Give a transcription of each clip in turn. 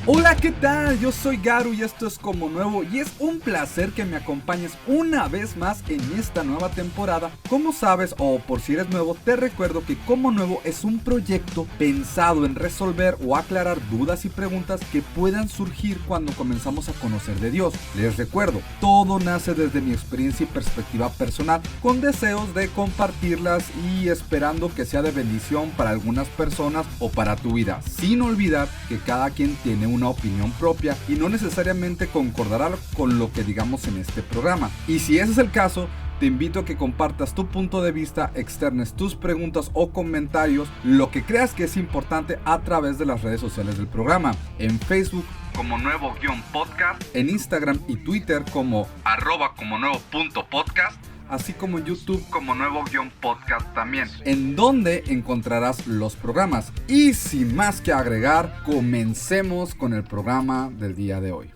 Hola, ¿qué tal? Yo soy Garu y esto es Como Nuevo y es un placer que me acompañes una vez más en esta nueva temporada. Como sabes, o por si eres nuevo, te recuerdo que Como Nuevo es un proyecto pensado en resolver o aclarar dudas y preguntas que puedan surgir cuando comenzamos a conocer de Dios. Les recuerdo, todo nace desde mi experiencia y perspectiva personal, con deseos de compartirlas y esperando que sea de bendición para algunas personas o para tu vida, sin olvidar que cada quien tiene una opinión propia y no necesariamente concordará con lo que digamos en este programa. Y si ese es el caso, te invito a que compartas tu punto de vista, externes tus preguntas o comentarios, lo que creas que es importante a través de las redes sociales del programa. En Facebook como nuevo-podcast, en Instagram y Twitter como @comonuevo.podcast, así como en YouTube como nuevo-podcast también, en donde encontrarás los programas. Y sin más que agregar, comencemos con el programa del día de hoy.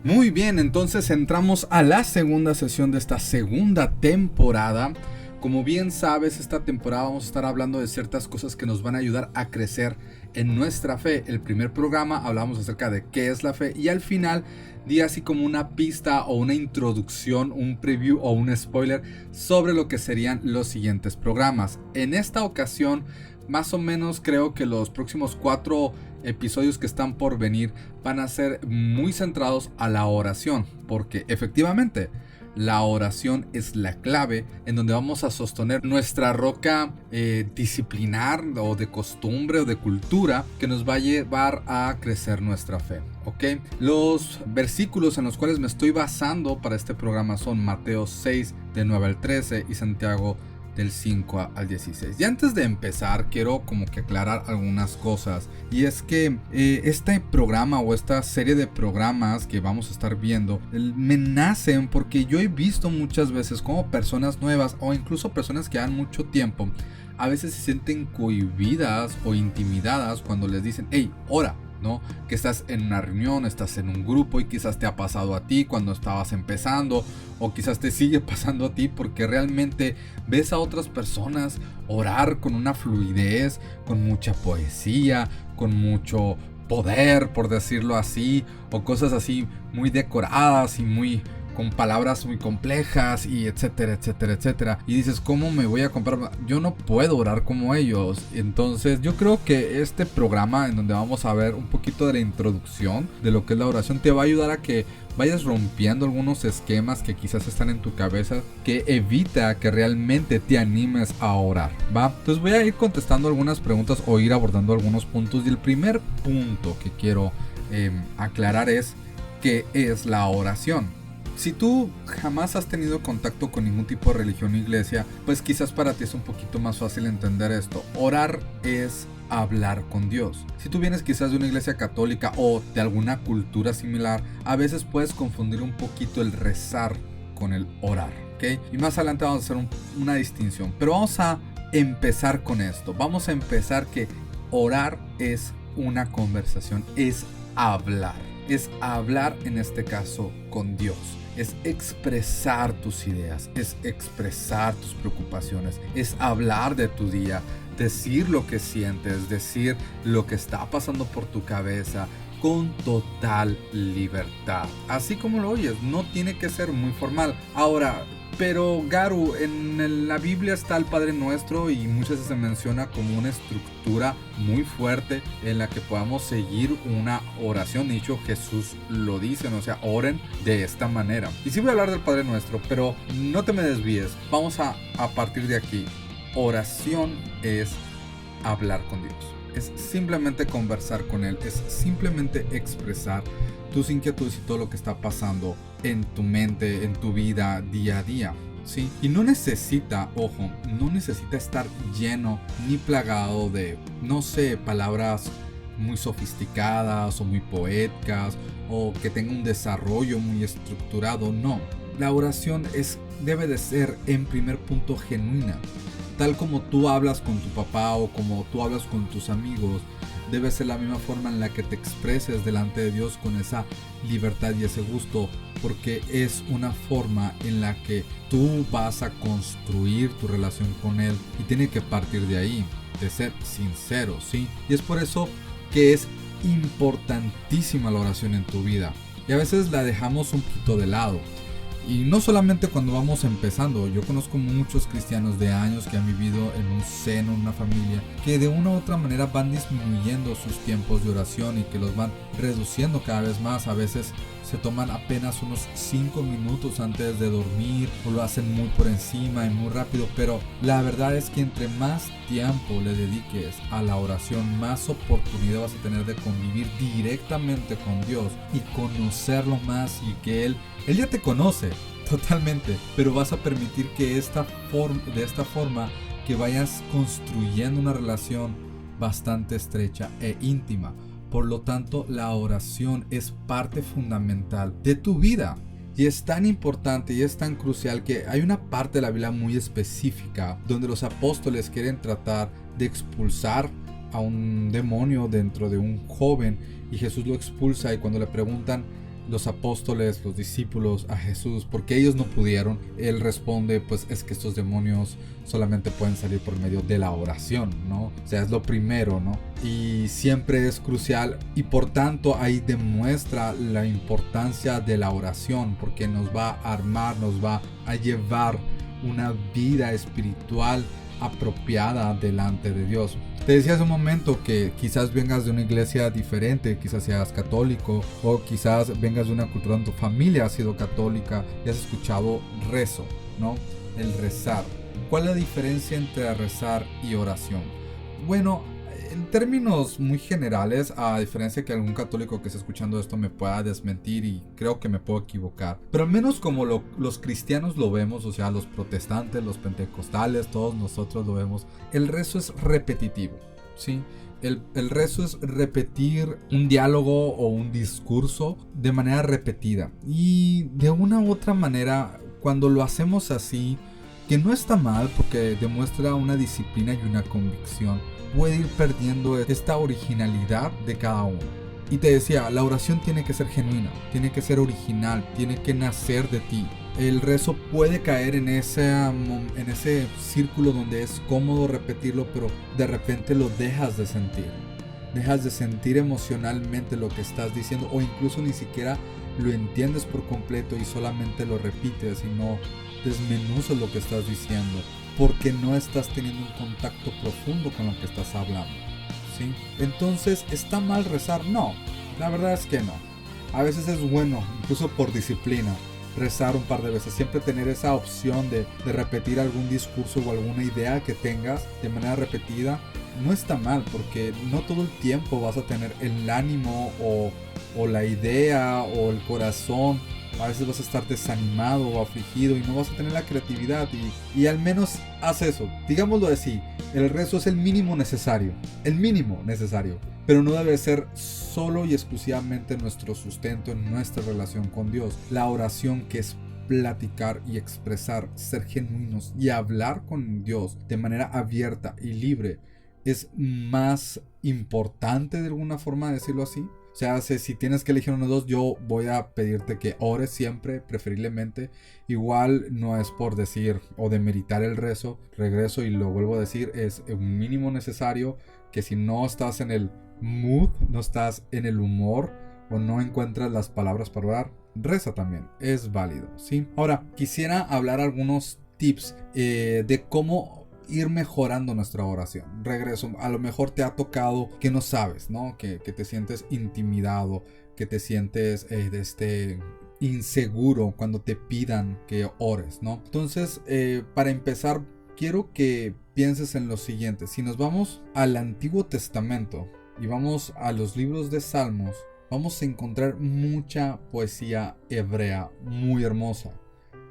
Muy bien, entonces entramos a la segunda sesión de esta segunda temporada. Como bien sabes, esta temporada vamos a estar hablando de ciertas cosas que nos van a ayudar a crecer en nuestra fe. El primer programa hablamos acerca de qué es la fe y al final di así como una pista o una introducción, un preview o un spoiler sobre lo que serían los siguientes programas. En esta ocasión, más o menos creo que los próximos 4 episodios que están por venir van a ser muy centrados a la oración, porque efectivamente la oración es la clave en donde vamos a sostener nuestra roca disciplinar o de costumbre o de cultura que nos va a llevar a crecer nuestra fe. ¿Ok? Los versículos en los cuales me estoy basando para este programa son Mateo 6 de 9 al 13 y Santiago del 5 al 16. Y antes de empezar quiero como que aclarar algunas cosas, y es que este programa o esta serie de programas que vamos a estar viendo me nacen porque yo he visto muchas veces como personas nuevas o incluso personas que dan mucho tiempo a veces se sienten cohibidas o intimidadas cuando les dicen hey, ora, ¿no? Que estás en una reunión, estás en un grupo y quizás te ha pasado a ti cuando estabas empezando, o quizás te sigue pasando a ti porque realmente ves a otras personas orar con una fluidez, con mucha poesía, con mucho poder, por decirlo así, o cosas así muy decoradas y muy con palabras muy complejas y etcétera, etcétera, etcétera. Y dices, ¿cómo me voy a comparar? Yo no puedo orar como ellos. Entonces yo creo que este programa en donde vamos a ver un poquito de la introducción de lo que es la oración te va a ayudar a que vayas rompiendo algunos esquemas que quizás están en tu cabeza, que evita que realmente te animes a orar, ¿va? Entonces voy a ir contestando algunas preguntas o ir abordando algunos puntos. Y el primer punto que quiero aclarar es ¿qué es la oración? Si tú jamás has tenido contacto con ningún tipo de religión o iglesia, pues quizás para ti es un poquito más fácil entender esto. Orar es hablar con Dios. Si tú vienes quizás de una iglesia católica o de alguna cultura similar, a veces puedes confundir un poquito el rezar con el orar, ¿ok? Y más adelante vamos a hacer una distinción. Pero vamos a empezar con esto. Vamos a empezar que orar es una conversación, es hablar. Es hablar en este caso con Dios. Es expresar tus ideas, es expresar tus preocupaciones, es hablar de tu día, decir lo que sientes, decir lo que está pasando por tu cabeza con total libertad. Así como lo oyes, no tiene que ser muy formal. Ahora, pero Garu, en la Biblia está el Padre Nuestro y muchas veces se menciona como una estructura muy fuerte en la que podamos seguir una oración. De hecho, Jesús lo dice, o sea, oren de esta manera. Y sí voy a hablar del Padre Nuestro, pero no te me desvíes. Vamos a partir de aquí. Oración es hablar con Dios. Es simplemente conversar con Él, es simplemente expresar tus inquietudes y todo lo que está pasando en tu mente, en tu vida, día a día, ¿sí? Y no necesita, ojo, no necesita estar lleno ni plagado de, no sé, palabras muy sofisticadas o muy poéticas o que tenga un desarrollo muy estructurado, no. La oración debe de ser en primer punto genuina. Tal como tú hablas con tu papá o como tú hablas con tus amigos, debe ser la misma forma en la que te expreses delante de Dios, con esa libertad y ese gusto, porque es una forma en la que tú vas a construir tu relación con Él y tiene que partir de ahí, de ser sincero, ¿sí? Y es por eso que es importantísima la oración en tu vida, y a veces la dejamos un poquito de lado. Y no solamente cuando vamos empezando. Yo conozco muchos cristianos de años que han vivido en un seno, en una familia, que de una u otra manera van disminuyendo sus tiempos de oración y que los van reduciendo cada vez más. A veces se toman apenas unos 5 minutos antes de dormir, o lo hacen muy por encima y muy rápido. Pero la verdad es que entre más tiempo le dediques a la oración, más oportunidad vas a tener de convivir directamente con Dios y conocerlo más, y que Él ya te conoce totalmente, pero vas a permitir que de esta forma que vayas construyendo una relación bastante estrecha e íntima. Por lo tanto, la oración es parte fundamental de tu vida. Y es tan importante y es tan crucial que hay una parte de la Biblia muy específica donde los apóstoles quieren tratar de expulsar a un demonio dentro de un joven, y Jesús lo expulsa. Y cuando le preguntan los apóstoles, los discípulos, a Jesús por qué ellos no pudieron, Él responde: pues es que estos demonios solamente pueden salir por medio de la oración, ¿no? O sea, es lo primero, ¿no? Y siempre es crucial, y por tanto ahí demuestra la importancia de la oración, porque nos va a armar, nos va a llevar una vida espiritual apropiada delante de Dios. Te decía hace un momento que quizás vengas de una iglesia diferente, quizás seas católico, o quizás vengas de una cultura donde tu familia ha sido católica y has escuchado rezo, ¿no? El rezar. ¿Cuál es la diferencia entre rezar y oración? Bueno, en términos muy generales, a diferencia que algún católico que esté escuchando esto me pueda desmentir, y creo que me puedo equivocar, pero al menos como los cristianos lo vemos, o sea, los protestantes, los pentecostales, todos nosotros lo vemos, el rezo es repetitivo, ¿sí? El rezo es repetir un diálogo o un discurso de manera repetida, y de una u otra manera, cuando lo hacemos así, que no está mal porque demuestra una disciplina y una convicción, puede ir perdiendo esta originalidad de cada uno. Y te decía, la oración tiene que ser genuina, tiene que ser original, tiene que nacer de ti. El rezo puede caer en ese círculo donde es cómodo repetirlo, pero de repente lo dejas de sentir. Dejas de sentir emocionalmente lo que estás diciendo, o incluso ni siquiera lo entiendes por completo y solamente lo repites y no desmenuzas lo que estás diciendo, porque no estás teniendo un contacto profundo con lo que estás hablando, ¿sí? Entonces, ¿está mal rezar? No, la verdad es que no. A veces es bueno, incluso por disciplina, rezar un par de veces. Siempre tener esa opción de repetir algún discurso o alguna idea que tengas de manera repetida no está mal, porque no todo el tiempo vas a tener el ánimo o la idea o el corazón. A veces vas a estar desanimado o afligido y no vas a tener la creatividad, y al menos haz eso. Digámoslo así, el rezo es el mínimo necesario, pero no debe ser solo y exclusivamente nuestro sustento en nuestra relación con Dios. La oración, que es platicar y expresar, ser genuinos y hablar con Dios de manera abierta y libre, es más importante, de alguna forma, decirlo así. O sea, si tienes que elegir uno de dos, yo voy a pedirte que ores siempre, preferiblemente. Igual no es por decir o demeritar el rezo. Regreso y lo vuelvo a decir, es un mínimo necesario, que si no estás en el mood, no estás en el humor o no encuentras las palabras para orar, reza también, es válido, ¿sí? Ahora, quisiera hablar algunos tips de cómo ir mejorando nuestra oración. Regreso, a lo mejor te ha tocado que no sabes, ¿no? Que te sientes intimidado, que te sientes inseguro cuando te pidan que ores, ¿no? Entonces, para empezar, quiero que pienses en lo siguiente. Si nos vamos al Antiguo Testamento y vamos a los libros de Salmos, vamos a encontrar mucha poesía hebrea muy hermosa.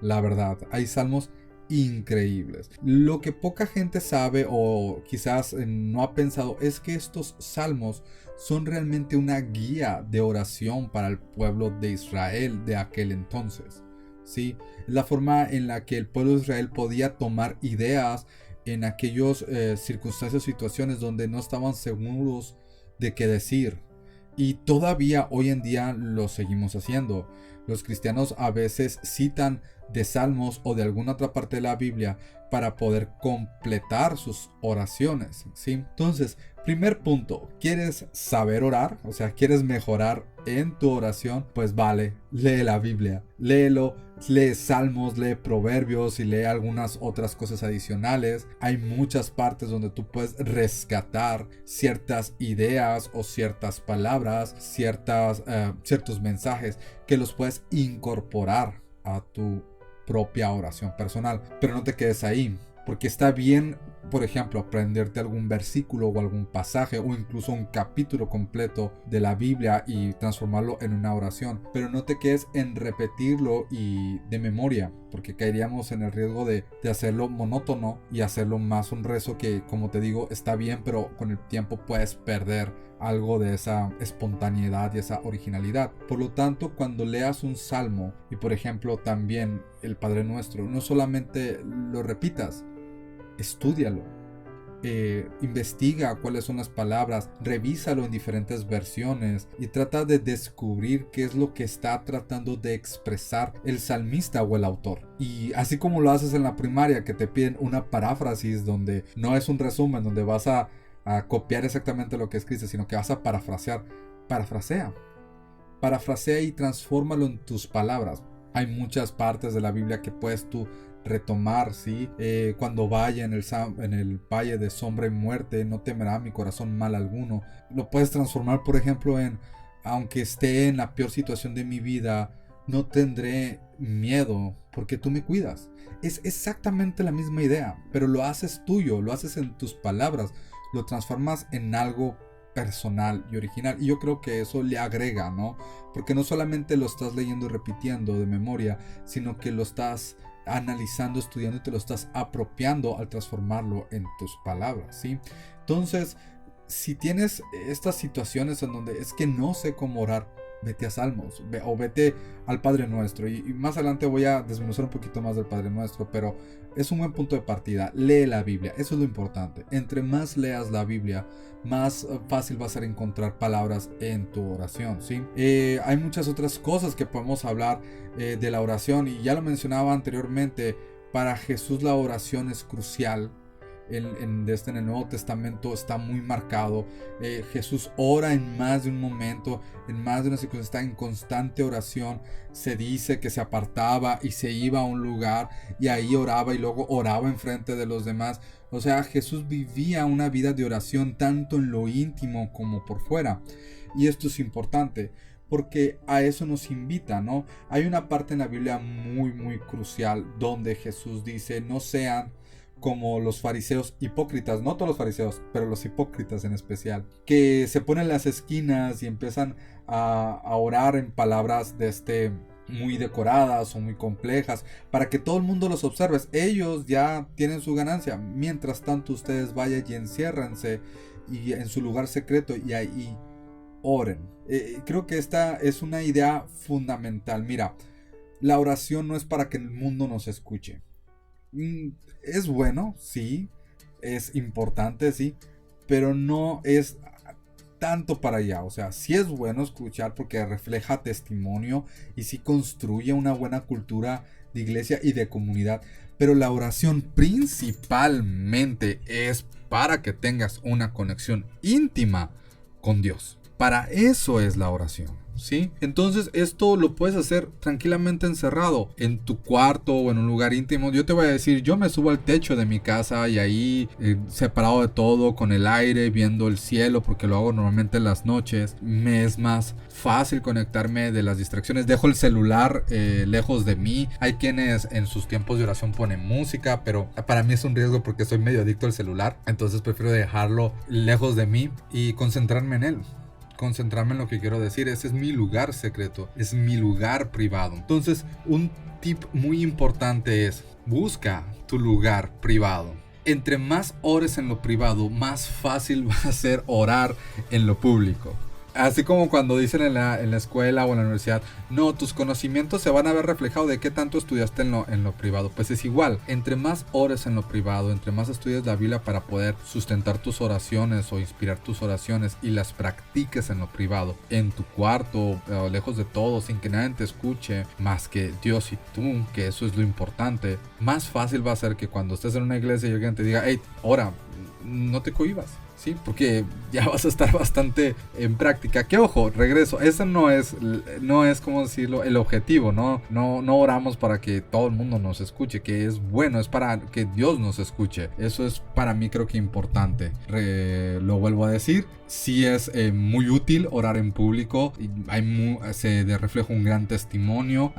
La verdad, hay salmos increíbles. Lo que poca gente sabe, o quizás no ha pensado, es que estos salmos son realmente una guía de oración para el pueblo de Israel de aquel entonces, ¿sí? La forma en la que el pueblo de Israel podía tomar ideas en aquellos circunstancias o situaciones donde no estaban seguros de qué decir. Y todavía hoy en día lo seguimos haciendo. Los cristianos a veces citan de salmos o de alguna otra parte de la Biblia para poder completar sus oraciones, ¿sí? Entonces, primer punto, ¿quieres saber orar? O sea, ¿quieres mejorar en tu oración? Pues vale, lee la Biblia, léelo, lee salmos, lee proverbios y lee algunas otras cosas adicionales. Hay muchas partes donde tú puedes rescatar ciertas ideas o ciertas palabras, ciertos mensajes que los puedes incorporar a tu propia oración personal. Pero no te quedes ahí, porque está bien, por ejemplo, aprenderte algún versículo o algún pasaje o incluso un capítulo completo de la Biblia y transformarlo en una oración, pero no te quedes en repetirlo y de memoria, porque caeríamos en el riesgo de hacerlo monótono y hacerlo más un rezo que, como te digo, está bien, pero con el tiempo puedes perder algo de esa espontaneidad y esa originalidad. Por lo tanto, cuando leas un salmo y por ejemplo también el Padre Nuestro, no solamente lo repitas, estúdialo, investiga cuáles son las palabras, revísalo en diferentes versiones y trata de descubrir qué es lo que está tratando de expresar el salmista o el autor. Y así como lo haces en la primaria, que te piden una paráfrasis donde no es un resumen, donde vas a copiar exactamente lo que escribes, sino que vas a parafrasear. Parafrasea y transfórmalo en tus palabras. Hay muchas partes de la Biblia que puedes tú retomar, ¿sí? Cuando vaya en el valle de sombra y muerte, no temerá mi corazón mal alguno. Lo puedes transformar, por ejemplo, en aunque esté en la peor situación de mi vida, no tendré miedo porque tú me cuidas. Es exactamente la misma idea, pero lo haces tuyo, lo haces en tus palabras, lo transformas en algo personal y original. Y yo creo que eso le agrega, ¿no? Porque no solamente lo estás leyendo y repitiendo de memoria, sino que lo estás analizando, estudiando y te lo estás apropiando al transformarlo en tus palabras, ¿sí? Entonces, si tienes estas situaciones en donde es que no sé cómo orar, vete a Salmos o vete al Padre Nuestro y más adelante voy a desmenuzar un poquito más del Padre Nuestro, pero es un buen punto de partida. Lee la Biblia, eso es lo importante. Entre más leas la Biblia, más fácil va a ser encontrar palabras en tu oración, ¿sí? Hay muchas otras cosas que podemos hablar de la oración y ya lo mencionaba anteriormente. Para Jesús la oración es crucial. En el Nuevo Testamento está muy marcado. Jesús ora en más de un momento, en más de una circunstancia, está en constante oración. Se dice que se apartaba y se iba a un lugar y ahí oraba y luego oraba enfrente de los demás. O sea, Jesús vivía una vida de oración tanto en lo íntimo como por fuera. Y esto es importante porque a eso nos invita, ¿no? Hay una parte en la Biblia muy muy crucial donde Jesús dice: no sean como los fariseos hipócritas, no todos los fariseos, pero los hipócritas en especial, que se ponen en las esquinas y empiezan a orar en palabras muy decoradas o muy complejas para que todo el mundo los observe. Ellos ya tienen su ganancia, mientras tanto ustedes vayan y enciérrense y en su lugar secreto y ahí oren. Creo que esta es una idea fundamental. Mira, la oración no es para que el mundo nos escuche. Es bueno, sí, es importante, sí, pero no es tanto para allá. O sea, sí es bueno escuchar porque refleja testimonio y sí construye una buena cultura de iglesia y de comunidad, pero la oración principalmente es para que tengas una conexión íntima con Dios. Para eso es la oración, ¿sí? Entonces esto lo puedes hacer tranquilamente encerrado en tu cuarto o en un lugar íntimo. Yo te voy a decir, yo me subo al techo de mi casa y ahí separado de todo, con el aire, viendo el cielo, porque lo hago normalmente en las noches. Me es más fácil conectarme de las distracciones. Dejo el celular lejos de mí. Hay quienes en sus tiempos de oración ponen música, pero para mí es un riesgo porque soy medio adicto al celular. Entonces prefiero dejarlo lejos de mí y concentrarme en él. Concentrarme en lo que quiero decir. Ese es mi lugar secreto, es mi lugar privado. Entonces, un tip muy importante es: busca tu lugar privado. Entre más ores en lo privado, más fácil va a ser orar en lo público. Así como cuando dicen en la escuela o en la universidad, no, tus conocimientos se van a ver reflejados de qué tanto estudiaste en lo privado. Pues es igual, entre más ores en lo privado, entre más estudies la Biblia para poder sustentar tus oraciones o inspirar tus oraciones y las practiques en lo privado, en tu cuarto, lejos de todo, sin que nadie te escuche, más que Dios y tú, que eso es lo importante, más fácil va a ser que cuando estés en una iglesia y alguien te diga, hey, ora, no te cohibas. Sí, porque ya vas a estar bastante en práctica. Que ojo, regreso, eso no es como decirlo, el objetivo, no oramos para que todo el mundo nos escuche, que es bueno, es para que Dios nos escuche. Eso es para mí creo que importante. Lo vuelvo a decir, sí es muy útil orar en público, se refleja un gran testimonio,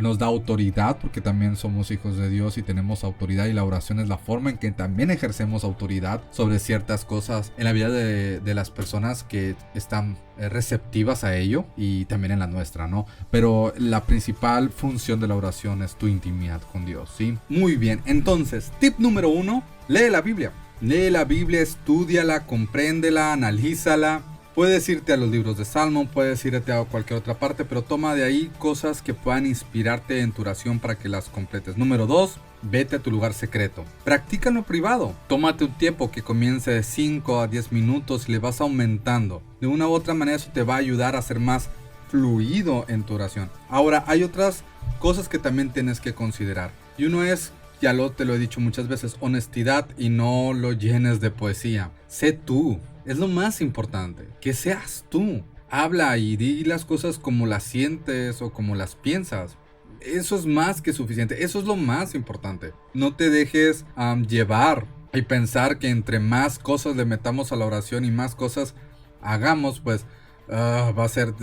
nos da autoridad porque también somos hijos de Dios y tenemos autoridad, y la oración es la forma en que también ejercemos autoridad sobre ciertas cosas en la vida de las personas que están receptivas a ello, y también en la nuestra, ¿no? Pero la principal función de la oración es tu intimidad con Dios, ¿sí? Muy bien, entonces, tip número 1, lee la Biblia. Lee la Biblia, estúdiala, compréndela, analízala. Puedes irte a los libros de Salmo, puedes irte a cualquier otra parte, pero toma de ahí cosas que puedan inspirarte en tu oración para que las completes. Número 2, vete a tu lugar secreto. Practica en lo privado. Tómate un tiempo que comience de 5 a 10 minutos y le vas aumentando. De una u otra manera eso te va a ayudar a ser más fluido en tu oración. Ahora, hay otras cosas que también tienes que considerar. Y uno es, te lo he dicho muchas veces, honestidad, y no lo llenes de poesía. Sé tú. Es lo más importante, que seas tú. Habla y di las cosas como las sientes o como las piensas. Eso es más que suficiente, eso es lo más importante. No te dejes llevar y pensar que entre más cosas le metamos a la oración y más cosas hagamos, pues va a ser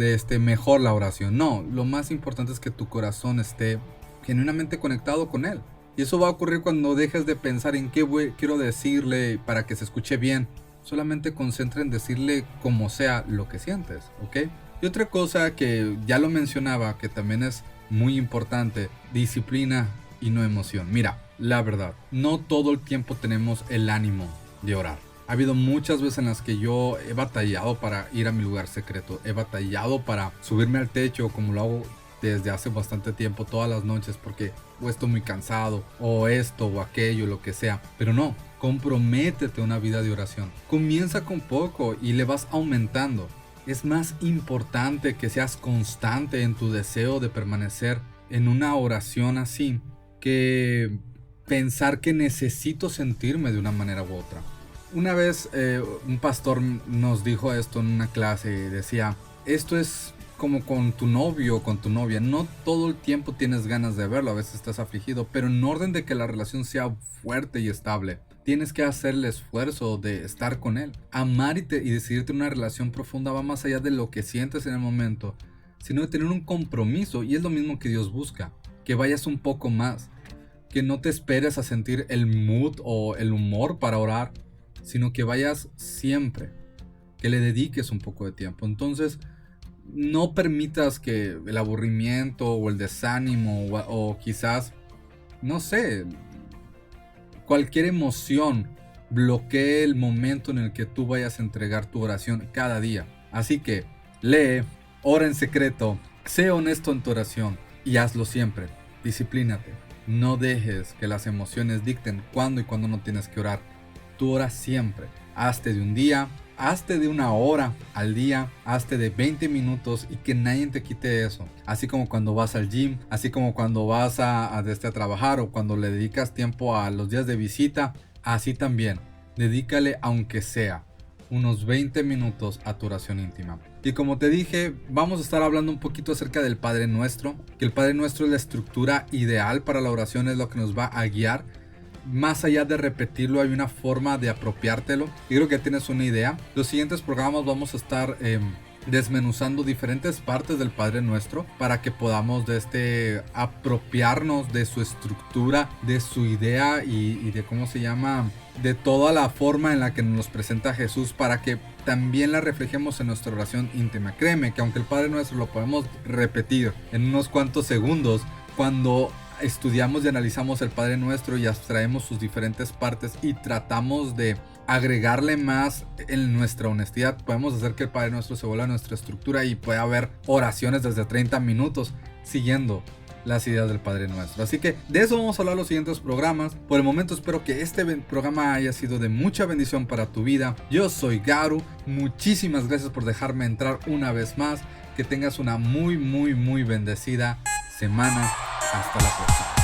mejor la oración. No, lo más importante es que tu corazón esté genuinamente conectado con Él. Y eso va a ocurrir cuando dejes de pensar en qué quiero decirle para que se escuche bien. Solamente concentra en decirle como sea lo que sientes, ¿ok? Y otra cosa que ya lo mencionaba, que también es muy importante, disciplina y no emoción. Mira, la verdad, no todo el tiempo tenemos el ánimo de orar. Ha habido muchas veces en las que yo he batallado para ir a mi lugar secreto. He batallado para subirme al techo, como lo hago desde hace bastante tiempo, todas las noches, porque o estoy muy cansado, o esto o aquello, lo que sea. Pero no, comprométete a una vida de oración. Comienza con poco y le vas aumentando. Es más importante que seas constante en tu deseo de permanecer en una oración así, que pensar que necesito sentirme de una manera u otra. Una vez un pastor nos dijo esto en una clase, decía, esto es como con tu novio o con tu novia, no todo el tiempo tienes ganas de verlo, a veces estás afligido, pero en orden de que la relación sea fuerte y estable, tienes que hacer el esfuerzo de estar con él. Amar y decidirte en una relación profunda va más allá de lo que sientes en el momento, sino de tener un compromiso, y es lo mismo que Dios busca, que vayas un poco más, que no te esperes a sentir el mood o el humor para orar, sino que vayas siempre, que le dediques un poco de tiempo. Entonces, no permitas que el aburrimiento o el desánimo o quizás, no sé, cualquier emoción bloquee el momento en el que tú vayas a entregar tu oración cada día. Así que lee, ora en secreto, sé honesto en tu oración y hazlo siempre. Disciplínate. No dejes que las emociones dicten cuándo y cuándo no tienes que orar. Tú oras siempre. Hazte de un día, hazte de una hora al día, hazte de 20 minutos y que nadie te quite eso. Así como cuando vas al gym, así como cuando vas a trabajar o cuando le dedicas tiempo a los días de visita, así también. Dedícale aunque sea unos 20 minutos a tu oración íntima. Y como te dije, vamos a estar hablando un poquito acerca del Padre Nuestro, que el Padre Nuestro es la estructura ideal para la oración, es lo que nos va a guiar. Más allá de repetirlo, hay una forma de apropiártelo. Y creo que tienes una idea. Los siguientes programas vamos a estar desmenuzando diferentes partes del Padre Nuestro para que podamos apropiarnos de su estructura, de su idea y de cómo se llama, de toda la forma en la que nos presenta Jesús, para que también la reflejemos en nuestra oración íntima. Créeme que aunque el Padre Nuestro lo podemos repetir en unos cuantos segundos, cuando estudiamos y analizamos el Padre Nuestro y abstraemos sus diferentes partes y tratamos de agregarle más en nuestra honestidad, podemos hacer que el Padre Nuestro se vuelva nuestra estructura y pueda haber oraciones desde 30 minutos siguiendo las ideas del Padre Nuestro. Así que de eso vamos a hablar en los siguientes programas. Por el momento espero que este programa haya sido de mucha bendición para tu vida. Yo soy Garu, muchísimas gracias por dejarme entrar una vez más. Que tengas una muy bendecida semana. Hasta la próxima.